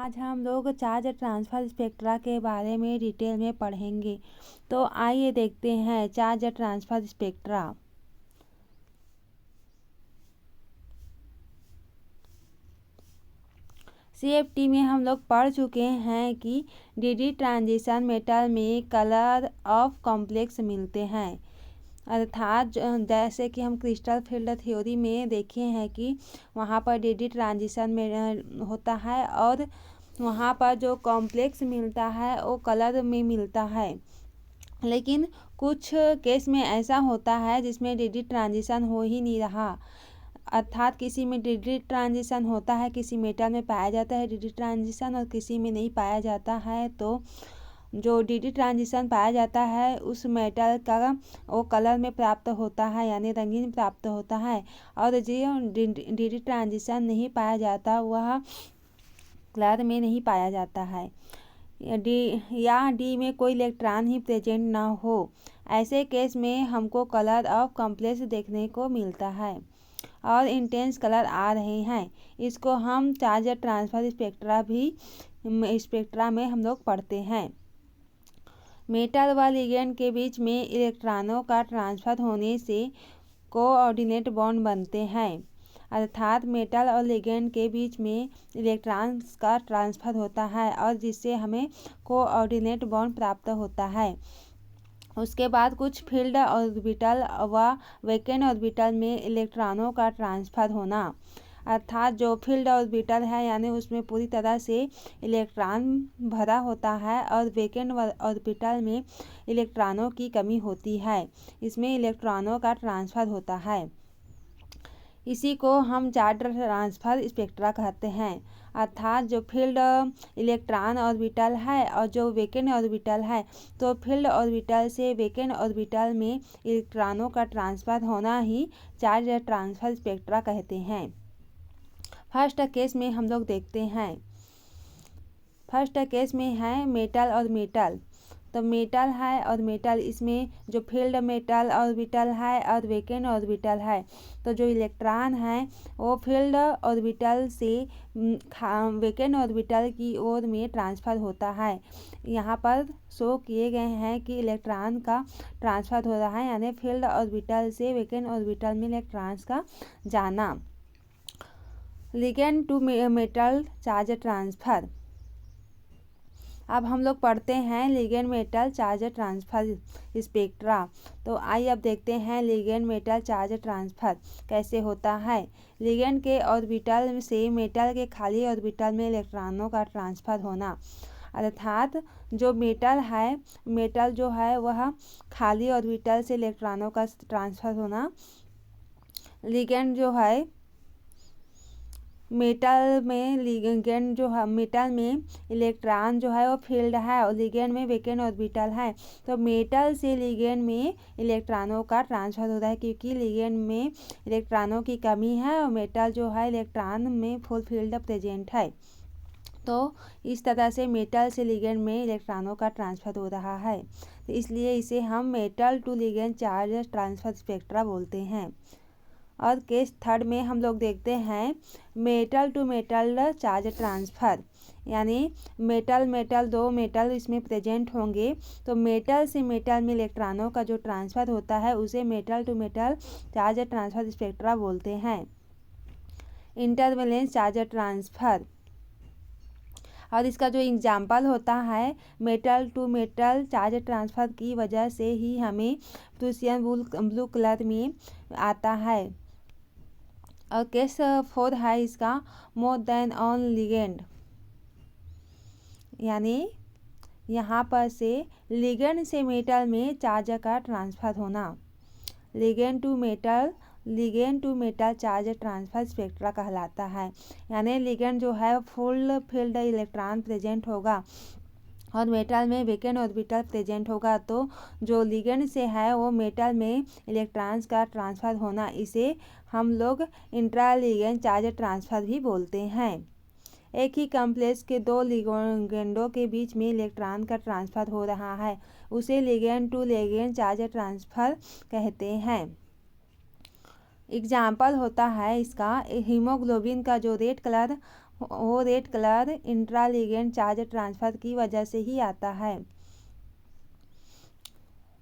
आज हम लोग चार्ज ट्रांसफर स्पेक्ट्रा के बारे में डिटेल में पढ़ेंगे। तो आइए देखते हैं चार्ज ट्रांसफर स्पेक्ट्रा। सीएफटी में हम लोग पढ़ चुके हैं कि डीडी ट्रांजिशन मेटल में कलर ऑफ कॉम्प्लेक्स मिलते हैं, अर्थात जैसे कि हम क्रिस्टल फील्ड थ्योरी में देखे हैं कि वहाँ पर डीडी ट्रांजिशन में होता है और वहाँ पर जो कॉम्प्लेक्स मिलता है वो कलर में मिलता है। लेकिन कुछ केस में ऐसा होता है जिसमें डीडी ट्रांजिशन हो ही नहीं रहा, अर्थात किसी में डीडी ट्रांजिशन होता है, किसी मेटल में पाया जाता है डीडी ट्रांजिशन और किसी में नहीं पाया जाता है। तो जो डीडी ट्रांजिशन पाया जाता है उस मेटल का वो कलर में प्राप्त होता है, यानी रंगीन प्राप्त होता है, और जो डीडी ट्रांजिशन नहीं पाया जाता वह कलर में नहीं पाया जाता है। डी में कोई इलेक्ट्रॉन ही प्रेजेंट ना हो, ऐसे केस में हमको कलर ऑफ कॉम्प्लेक्स देखने को मिलता है और इंटेंस कलर आ रहे हैं। इसको हम चार्ज ट्रांसफर स्पेक्ट्रा में हम लोग पढ़ते हैं। मेटल व लिगेंड के बीच में इलेक्ट्रॉनों का ट्रांसफर होने से कोऑर्डिनेट बॉन्ड बनते हैं, अर्थात मेटल और लिगेंड के बीच में इलेक्ट्रॉन्स का ट्रांसफर होता है और जिससे हमें कोऑर्डिनेट बॉन्ड प्राप्त होता है। उसके बाद कुछ फील्ड ऑर्बिटल व वैकेंट ऑर्बिटल में इलेक्ट्रॉनों का ट्रांसफर होना, अर्थात जो फील्ड ऑर्बिटल है यानी उसमें पूरी तरह से इलेक्ट्रॉन भरा होता है और वैकेंट ऑर्बिटल में इलेक्ट्रॉनों की कमी होती है, इसमें इलेक्ट्रॉनों का ट्रांसफर होता है। इसी को हम चार्ज ट्रांसफर स्पेक्ट्रा कहते हैं, अर्थात जो फील्ड इलेक्ट्रॉन ऑर्बिटल है और जो वैकेंट ऑर्बिटल है, तो फील्ड ऑर्बिटल से वैकेंट ऑर्बिटल में इलेक्ट्रॉनों का ट्रांसफर होना ही चार्ज ट्रांसफर स्पेक्ट्रा कहते हैं। फर्स्ट केस में हम लोग देखते हैं, फर्स्ट केस में है मेटल और मेटल। तो मेटल है और मेटल, इसमें जो फील्ड मेटल ऑर्बिटल है और वैकेंट ऑर्बिटल है, तो जो इलेक्ट्रॉन है वो फील्ड ऑर्बिटल से वैकेंट ऑर्बिटल की ओर में ट्रांसफ़र होता है। यहाँ पर शो किए गए हैं कि इलेक्ट्रॉन का ट्रांसफ़र हो रहा है, यानी फील्ड ऑर्बिटल से वैकेंट ऑर्बिटल में इलेक्ट्रॉन्स का जाना। Ligand to metal charge transfer. अब हम लोग पढ़ते हैं ligand metal charge transfer spectra. तो आइए अब देखते हैं लिगेंड मेटल चार्ज ट्रांसफर कैसे होता है। लिगेंड के ऑर्बिटल से मेटल के खाली ऑर्बिटल में इलेक्ट्रॉनों का ट्रांसफर होना, अर्थात जो मेटल है, मेटल जो है वह खाली ऑर्बिटल से इलेक्ट्रॉनों का ट्रांसफर होना। लिगेंड जो है मेटल में, लिगेंड जो है मेटल में इलेक्ट्रॉन जो है वो फील्ड है और लिगेंड में वैकेंट ऑर्बिटल है, तो मेटल से लिगेंड में इलेक्ट्रॉनों का ट्रांसफर होता है क्योंकि लिगेंड में इलेक्ट्रॉनों की कमी है और मेटल जो है इलेक्ट्रॉन में फुल फील्ड प्रेजेंट है। तो इस तरह से मेटल से लिगेंड में इलेक्ट्रॉनों का ट्रांसफर हो रहा है, तो इसलिए इसे हम metal to ligand charge transfer spectra बोलते हैं। और केस थर्ड में हम लोग देखते हैं metal to metal charge transfer, यानी मेटल दो मेटल इसमें प्रेजेंट होंगे, तो मेटल से मेटल में इलेक्ट्रॉनों का जो ट्रांसफ़र होता है उसे metal to metal charge transfer spectra बोलते हैं। इंटरवैलेंस चार्ज ट्रांसफ़र, और इसका जो एग्जाम्पल होता है metal to metal charge transfer की वजह से ही हमें प्रूसियन ब्लू कलर में आता है। और केस फोर है इसका मोर देन ऑन लिगेंड, यानी यहाँ पर से लिगेंड से मेटल में चार्ज का ट्रांसफर होना। Ligand to metal charge transfer spectra कहलाता है, यानी लिगेंड जो है फुल फील्ड इलेक्ट्रॉन प्रेजेंट होगा और मेटल में वैकेंट ऑर्बिटल प्रेजेंट होगा, तो जो लिगेंड से है वो मेटल में इलेक्ट्रॉन्स का ट्रांसफ़र होना, इसे हम लोग इंट्रा लिगेंड चार्ज ट्रांसफ़र भी बोलते हैं। एक ही कॉम्प्लेक्स के दो लिगेंडों के बीच में इलेक्ट्रॉन का ट्रांसफ़र हो रहा है, उसे ligand to ligand charge transfer कहते हैं। एग्जाम्पल होता है इसका हीमोग्लोबिन का जो रेड कलर वो red colour intra ligand charge transfer की वजह से ही आता है,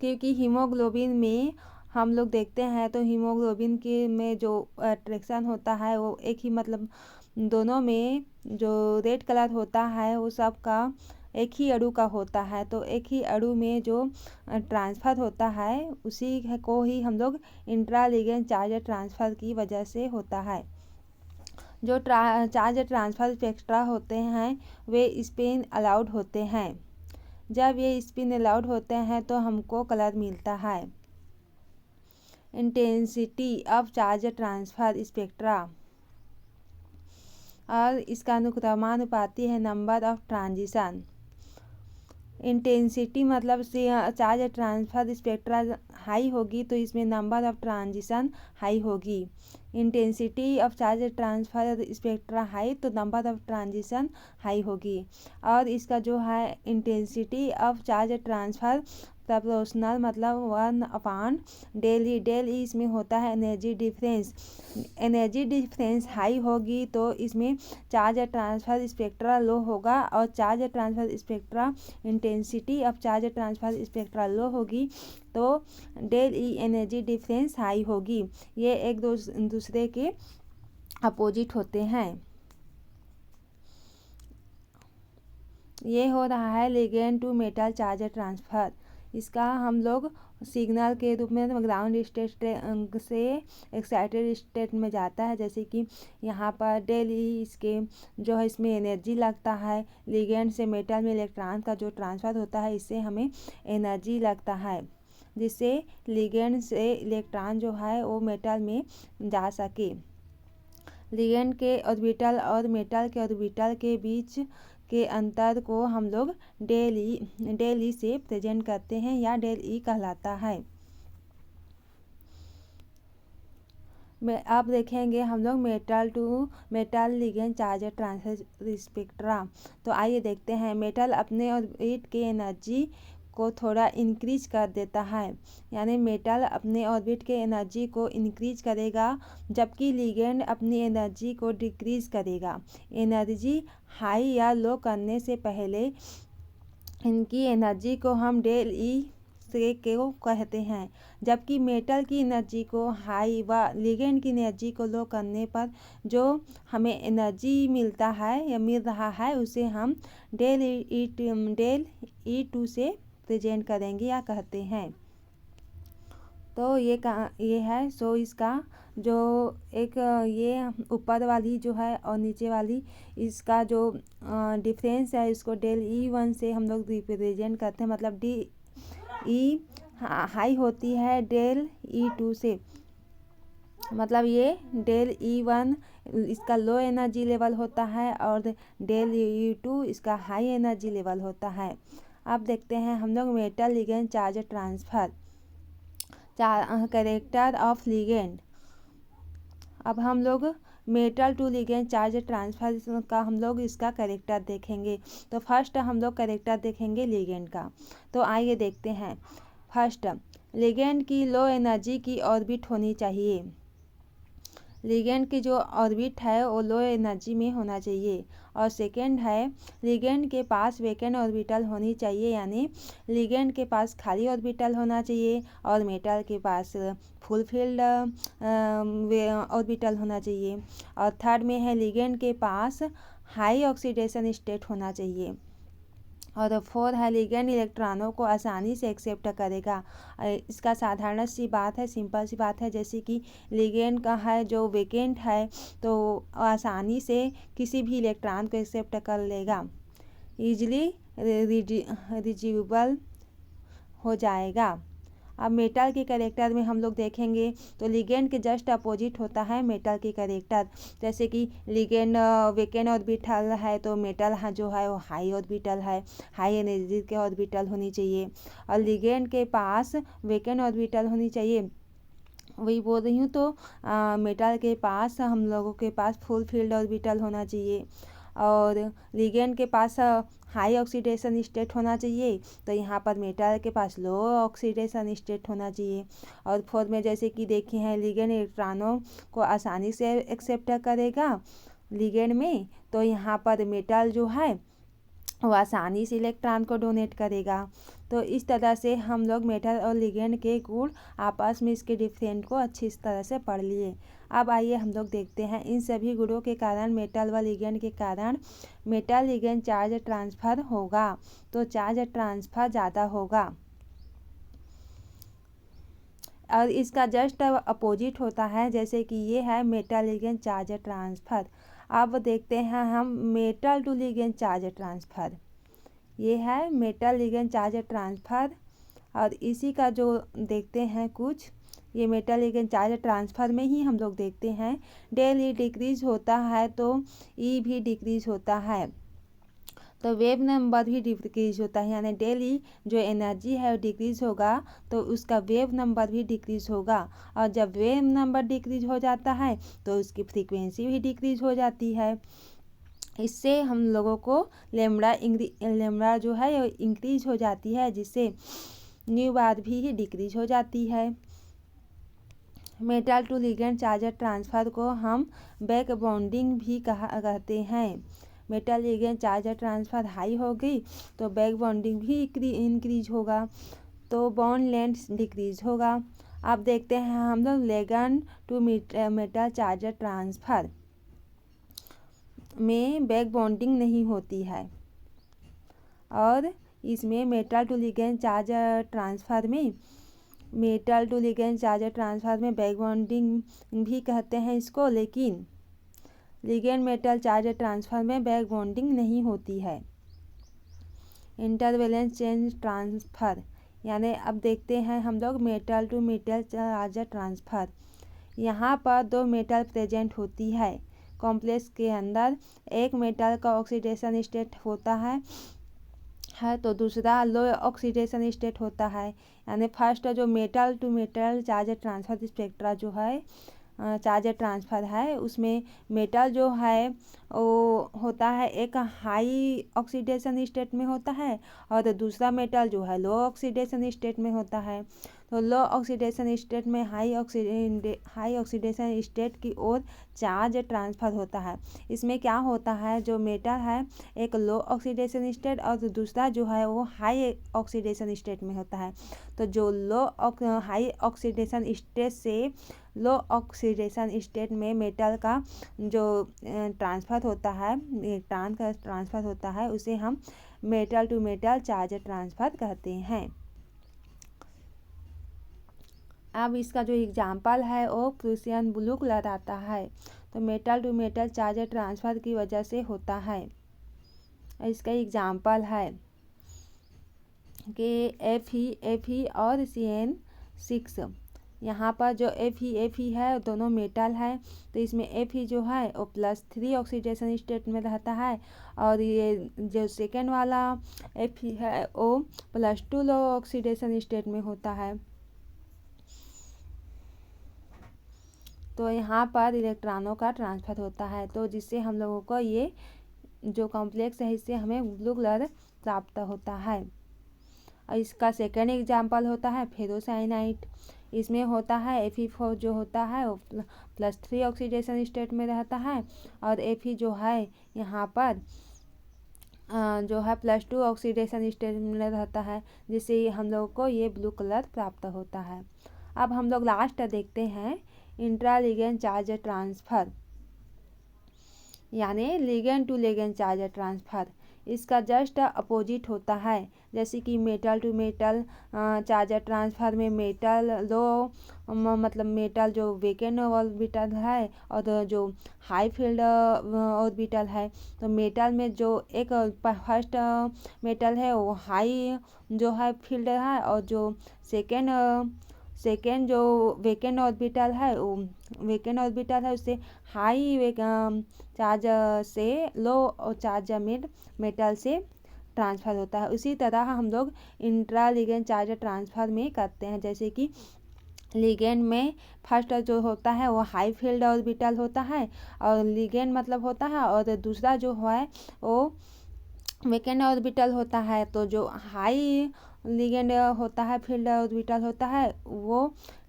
क्योंकि हीमोग्लोबिन में हम लोग देखते हैं तो हीमोग्लोबिन के में जो अट्रैक्शन होता है वो एक ही मतलब दोनों में जो रेड कलर होता है वो सब का एक ही अणु का होता है। तो एक ही अणु में जो ट्रांसफ़र होता है उसी को ही हम लोग इंट्रा लिगेंड चार्ज ट्रांसफ़र की वजह से होता है। जो चार्ज ट्रांसफ़र स्पेक्ट्रा होते हैं वे स्पिन अलाउड होते हैं। जब ये स्पिन अलाउड होते हैं तो हमको कलर मिलता है। Intensity of charge transfer spectra और इसका अनुक्रमानुपाती है नंबर ऑफ ट्रांजिशन। इंटेंसिटी मतलब से चार्ज ट्रांसफ़र स्पेक्ट्रा हाई होगी तो इसमें नंबर ऑफ ट्रांजिशन हाई होगी। Intensity of charge transfer spectra high तो नंबर ऑफ ट्रांजिशन हाई होगी। और इसका जो है intensity of charge transfer proportional मतलब 1/del ई। del ई इसमें होता है energy difference. Energy difference high होगी तो इसमें चार्ज ट्रांसफ़र स्पेक्ट्रा लो होगा, और charge transfer spectra intensity of charge transfer spectra low होगी तो del E energy difference high होगी। ये एक दूसरे के अपोजिट होते हैं। ये हो रहा है ligand to metal charge transfer. इसका हम लोग सिग्नल के रूप में ग्राउंड स्टेट से एक्साइटेड स्टेट में जाता है। जैसे कि यहाँ पर del ई इसके जो है इसमें एनर्जी लगता है। लिगेंड से मेटल में इलेक्ट्रॉन का जो ट्रांसफ़र होता है इससे हमें एनर्जी लगता है, जिससे लिगेंड से इलेक्ट्रॉन जो है वो मेटल में जा सके। लिगेंड के ऑर्बिटल और मेटल के ऑर्बिटल के बीच के अंतर को हम लोग del ई से प्रेजेंट करते हैं या del ई कहलाता है। अब देखेंगे हम लोग metal to metal ligand charge transfer spectra. तो आइए देखते हैं। मेटल अपने ऑर्बिट के एनर्जी को थोड़ा इंक्रीज कर देता है, यानी मेटल अपने ऑर्बिट के एनर्जी को इंक्रीज करेगा, जबकि लिगेंड अपनी एनर्जी को डिक्रीज करेगा। एनर्जी हाई या लो करने से पहले इनकी एनर्जी को हम del ई से क्यों कहते हैं, जबकि मेटल की एनर्जी को हाई व लिगेंड की एनर्जी को लो करने पर जो हमें एनर्जी मिलता है या मिल रहा है उसे हम del ई टू से प्रेजेंट करेंगे या कहते हैं। तो ये है। सो इसका जो एक ये ऊपर वाली जो है और नीचे वाली इसका जो डिफरेंस है इसको del ई1 से हम लोग रिप्रेजेंट करते हैं। मतलब ई हाई होती है del ई2 से, मतलब ये del ई1 इसका लो एनर्जी लेवल होता है और del ई2 इसका हाई एनर्जी लेवल होता है। अब देखते हैं हम लोग metal ligand charge transfer character of ligand. अब हम लोग metal to ligand charge transfer का हम लोग इसका कैरेक्टर देखेंगे। तो फर्स्ट हम लोग कैरेक्टर देखेंगे लिगेंड का। तो आइए देखते हैं। फर्स्ट, लिगेंड की लो एनर्जी की ऑर्बिट होनी चाहिए। लिगेंड की जो ऑर्बिट है वो लो एनर्जी में होना चाहिए। और सेकेंड है लिगेंड के पास वेकेंट ऑर्बिटल होनी चाहिए, यानी लिगेंड के पास खाली ऑर्बिटल होना चाहिए और मेटल के पास फुलफिल्ड ऑर्बिटल होना चाहिए। और थर्ड में है लिगेंड के पास हाई ऑक्सीडेशन स्टेट होना चाहिए। और फोर है लिगेंड इलेक्ट्रॉनों को आसानी से एक्सेप्ट करेगा। इसका साधारण सी बात है, सिंपल सी बात है, जैसे कि लिगेंड का है जो वेकेंट है तो आसानी से किसी भी इलेक्ट्रॉन को एक्सेप्ट कर लेगा, ईजिली रिज्यूबल हो जाएगा। अब मेटल के कैरेक्टर में हम लोग देखेंगे तो लिगेंड के जस्ट अपोजिट होता है मेटल के कैरेक्टर। जैसे कि लिगेंड वेकेंट ऑर्बिटल है तो मेटल जो है वो हाई ऑर्बिटल है, हाई एनर्जी के ऑर्बिटल होनी चाहिए। और लिगेंड के पास वेकेंट ऑर्बिटल होनी चाहिए, वही बोल रही हूँ। तो मेटल के पास हम लोगों के पास फुल फील्ड ऑर्बिटल होना चाहिए और लिगेंड के पास हाई ऑक्सीडेशन स्टेट होना चाहिए, तो यहाँ पर मेटल के पास लो ऑक्सीडेशन स्टेट होना चाहिए। और फोर्थ में जैसे कि देखे हैं लिगेंड इलेक्ट्रॉनों को आसानी से एक्सेप्ट करेगा लिगेंड में, तो यहाँ पर मेटल जो है वो आसानी से इलेक्ट्रॉन को डोनेट करेगा। तो इस तरह से हम लोग मेटल और लिगेंड के गुण आपस में इसके डिफरेंट को अच्छी तरह से पढ़ लिए। अब आइए हम लोग देखते हैं इन सभी गुणों के कारण मेटल व लिगेंड के कारण मेटल लिगेंड चार्ज ट्रांसफर होगा, तो चार्ज ट्रांसफर ज़्यादा होगा। और इसका जस्ट अपोजिट होता है, जैसे कि ये है मेटल लिगेंड चार्ज ट्रांसफर। अब देखते हैं हम metal to ligand charge transfer. ये है मेटल लिगेंड चार्ज ट्रांसफर, और इसी का जो देखते हैं कुछ, ये मेटल लिगेंड चार्ज ट्रांसफर में ही हम लोग देखते हैं डेल ई डिक्रीज होता है तो ई भी डिक्रीज होता है, तो वेव नंबर भी डिक्रीज होता है। यानी डेली जो एनर्जी है वो डिक्रीज होगा तो उसका वेव नंबर भी डिक्रीज होगा, और जब वेव नंबर डिक्रीज हो जाता है तो उसकी फ्रीक्वेंसी भी डिक्रीज हो जाती है। इससे हम लोगों को लेमड़ा जो है वो इंक्रीज हो जाती है, जिससे न्यू बार भी डिक्रीज हो जाती है। Metal to ligand charge transfer को हम बैक बॉन्डिंग भी कहते हैं। Metal ligand charge transfer high होगी तो बैक बॉन्डिंग भी इंक्रीज होगा, तो बॉन्ड लेंथ डिक्रीज होगा। अब देखते हैं हम लोग ligand to metal charge transfer में बैक बॉन्डिंग नहीं होती है, और इसमें metal to ligand charge transfer में बैक बॉन्डिंग भी कहते हैं इसको, लेकिन लिगेंड मेटल चार्ज ट्रांसफर में बैक बॉन्डिंग नहीं होती है। इंटरवैलेंस चेंज ट्रांसफर, यानी अब देखते हैं हम लोग metal to metal charge transfer. यहाँ पर दो मेटल प्रेजेंट होती है कॉम्प्लेक्स के अंदर। एक मेटल का ऑक्सीडेशन स्टेट होता है तो दूसरा लो ऑक्सीडेशन स्टेट होता है। यानी फर्स्ट जो metal to metal charge transfer spectra जो है चार्ज ट्रांसफ़र है, उसमें मेटल जो है वो होता है एक हाई ऑक्सीडेशन स्टेट में होता है, और दूसरा मेटल जो है लो ऑक्सीडेशन स्टेट में होता है। तो लो ऑक्सीडेशन स्टेट में हाई ऑक्सीडेशन स्टेट की ओर चार्ज ट्रांसफ़र होता है। इसमें क्या होता है, जो मेटल है एक लो ऑक्सीडेशन स्टेट और दूसरा जो है वो हाई ऑक्सीडेशन स्टेट में होता है। तो जो हाई ऑक्सीडेशन स्टेट से लो ऑक्सीडेशन स्टेट में मेटल का जो ट्रांसफ़र होता है, इलेक्ट्रॉन का ट्रांसफ़र होता है, उसे हम metal to metal charge transfer कहते हैं। अब इसका जो एग्जाम्पल है वो प्रूसियन ब्लू कलर आता है, तो metal to metal charge transfer की वजह से होता है। इसका एग्जाम्पल है कि Fe और CN6। यहाँ पर जो Fe है दोनों मेटल है, तो इसमें Fe जो है वो +3 ऑक्सीडेशन स्टेट में रहता है, और ये जो सेकेंड वाला Fe है वो +2 लो ऑक्सीडेशन स्टेट में होता है। तो यहाँ पर इलेक्ट्रॉनों का ट्रांसफ़र होता है, तो जिससे हम लोगों को ये जो कॉम्प्लेक्स है इससे हमें ब्लू कलर प्राप्त होता है। और इसका सेकेंड एग्जाम्पल होता है फेरोसाइनाइट। इसमें होता है Fe4 जो होता है वो +3 ऑक्सीडेशन स्टेट में रहता है, और Fe जो है यहाँ पर जो है +2 ऑक्सीडेशन स्टेट में रहता है, जिससे हम लोगों को ये ब्लू कलर प्राप्त होता है। अब हम लोग लास्ट देखते हैं इंट्रा लिगेंड चार्ज ट्रांसफ़र, यानी ligand to ligand charge transfer. इसका जस्ट अपोजिट होता है, जैसे कि metal to metal charge transfer में मतलब मेटल जो वेकेंट ऑर्बिटल है और जो हाई फील्ड ऑर्बिटल है, तो मेटल में जो एक फर्स्ट मेटल है वो हाई जो है फील्ड है, और जो सेकेंड जो वेकेंट ऑर्बिटल है उससे हाई चार्ज से लो चार्ज मेटल से ट्रांसफ़र होता है। उसी तरह हम लोग इंट्रा लिगेंड चार्ज ट्रांसफ़र में करते हैं, जैसे कि लिगेंड में फर्स्ट जो होता है वो हाई फील्ड ऑर्बिटल होता है, और लिगेंड मतलब होता है, और दूसरा जो है वो वैकेंट ऑर्बिटल होता है तो जो हाई लिगेंड होता है फील्ड ऑर्बिटल होता है वो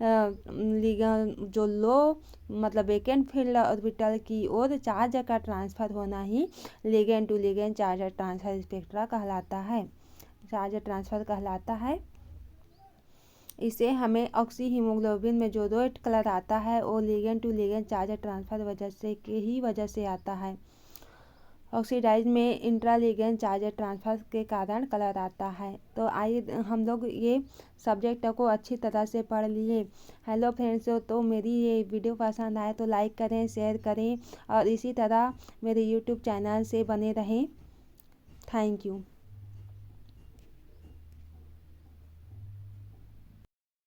जो लो मतलब वैकेंट फील्ड ऑर्बिटल की ओर चार्ज का ट्रांसफ़र होना ही ligand to ligand charge transfer spectra कहलाता है, चार्ज ट्रांसफ़र कहलाता है। इसे हमें ऑक्सी हीमोग्लोबिन में जो रेड कलर आता है वो ligand to ligand charge transfer वजह से आता है। ऑक्सीडाइज में इंट्रा लिगेंड चार्ज ट्रांसफर के कारण कलर आता है। तो आइए हम लोग ये सब्जेक्ट को अच्छी तरह से पढ़ लिए। हेलो फ्रेंड्स, तो मेरी ये वीडियो पसंद आए तो लाइक करें, शेयर करें और इसी तरह मेरे यूट्यूब चैनल से बने रहें। Thank you.